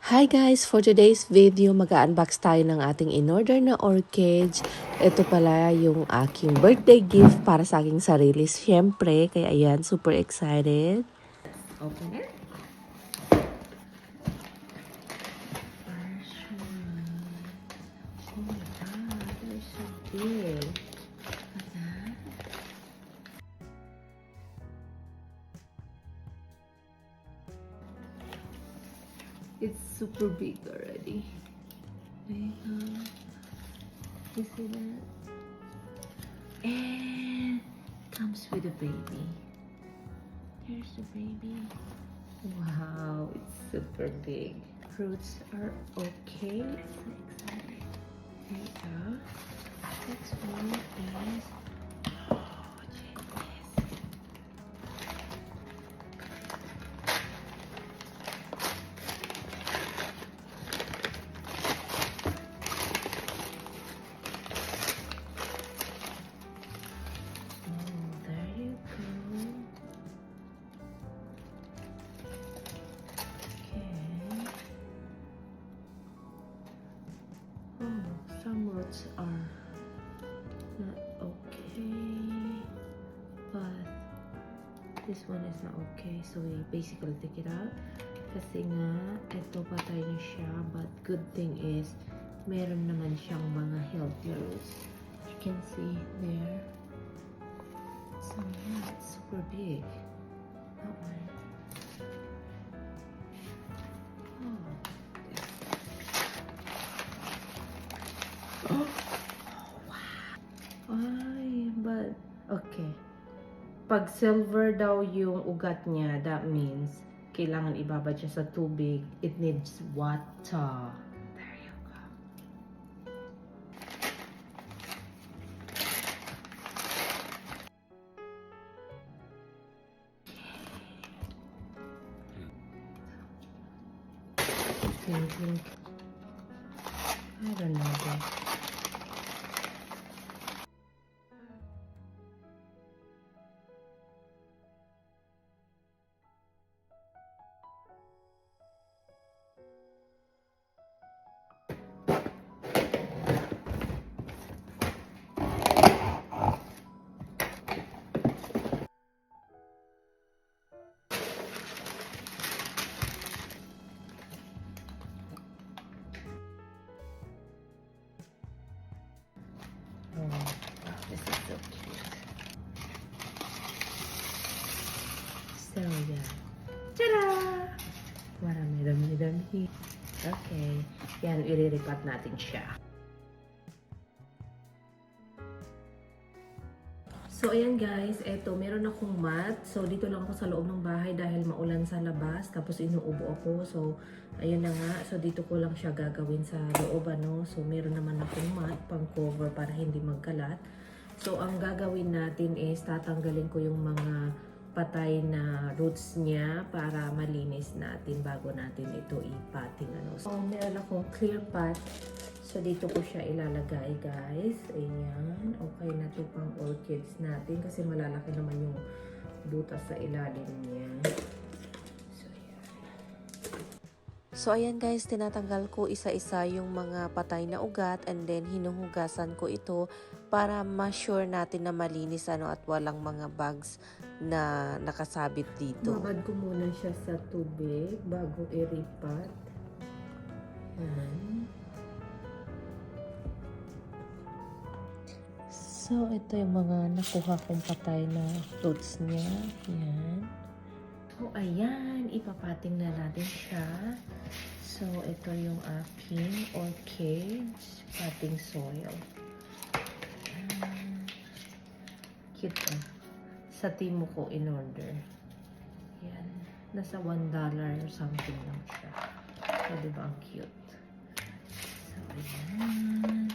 Hi guys! For today's video, mag-unbox tayo ng ating in-order na orchids. Ito pala yung aking birthday gift para sa aking sarili. Siyempre, kaya ayan, super excited. Open it. Oh my God, they're so big. It's super big already. You see that? And comes with a baby. Here's the baby. Wow, it's super big. Fruits are okay. So excited. There you go. Next one is some roots are not okay, but this one is not okay, so we basically take it out kasi nga ito patay na siya, but good thing is meron naman siyang mga healthy roots. You can see there. So yeah, it's super big. That one. Oh, wow. Ay, but okay. Pag silver daw yung ugat niya, that means kailangan ibabad siya sa tubig. It needs water. There you go. Thinking, I don't know this. Oh, this is so cute. So yeah. Ta-da! Marami-dami. Okay. Yan, ililipat natin siya. So, ayan guys, eto, meron akong mat. So, dito lang ako sa loob ng bahay dahil maulan sa labas. Tapos, inuubo ako. So, ayun na nga. So, dito ko lang siya gagawin sa loob, ano. So, meron naman akong mat pang cover para hindi magkalat. So, ang gagawin natin is tatanggalin ko yung mga patay na roots niya para malinis natin bago natin ito ipating, ano. So, meron akong clear pot. So, dito ko siya ilalagay, guys. Ayan. Okay na ito pang orchids natin kasi malalaki naman yung butas sa ilalim niya. So, ayan. So, ayan guys. Tinatanggal ko isa-isa yung mga patay na ugat and then hinuhugasan ko ito para ma-sure natin na malinis, ano, at walang mga bugs na nakasabit dito. Babad ko muna siya sa tubig bago iripat. Ayan. So, ito yung mga nakuha kong patay na roots niya. Ayan. So, ayan. Ipapating na natin siya. So, ito yung aking orchids potting soil. Cute ah. Sa Temu ko in order. Ayan. Nasa $1 or something lang siya. So, diba ang cute? So, ayan.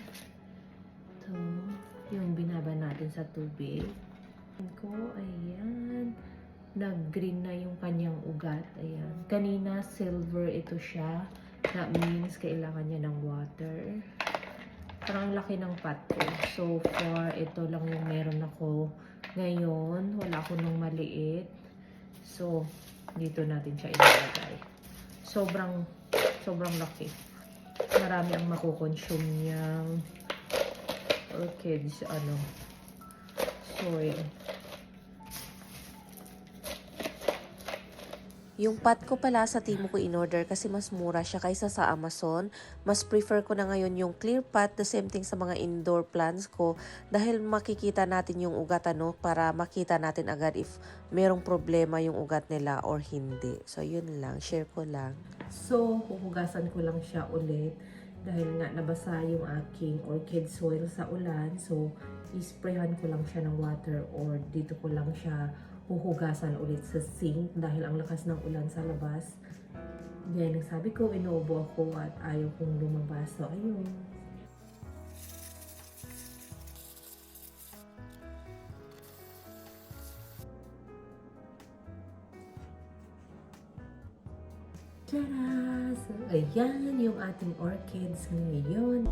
Ito. Yung binaba natin sa tubig. Ayan. Nag-green na yung kanyang ugat. Ayan. Kanina, silver ito siya. That means, kailangan niya ng water. Parang laki ng pot ko. So far, ito lang yung meron ako ngayon. Wala ako nung maliit. So, dito natin siya ilalagay. Sobrang Sobrang laki. Marami ang makukonsume niyang orchids, soil. Yung pot ko pala sa Temu ko in-order kasi mas mura siya kaysa sa Amazon. Mas prefer ko na ngayon yung clear pot, the same thing sa mga indoor plants ko dahil makikita natin yung ugat para makita natin agad if merong problema yung ugat nila or hindi. So yun lang, share ko lang. So, huhugasan ko lang siya ulit dahil nga nabasa yung aking orchid soil sa ulan. So, isprayhan ko lang siya ng water or dito ko lang siya huhugasan ulit sa sink dahil ang lakas ng ulan sa labas. Yan, sabi ko, inuubo ako at ayaw kong lumabas. So, ayun. Tara! So, ayan yung ating orchids ngayon.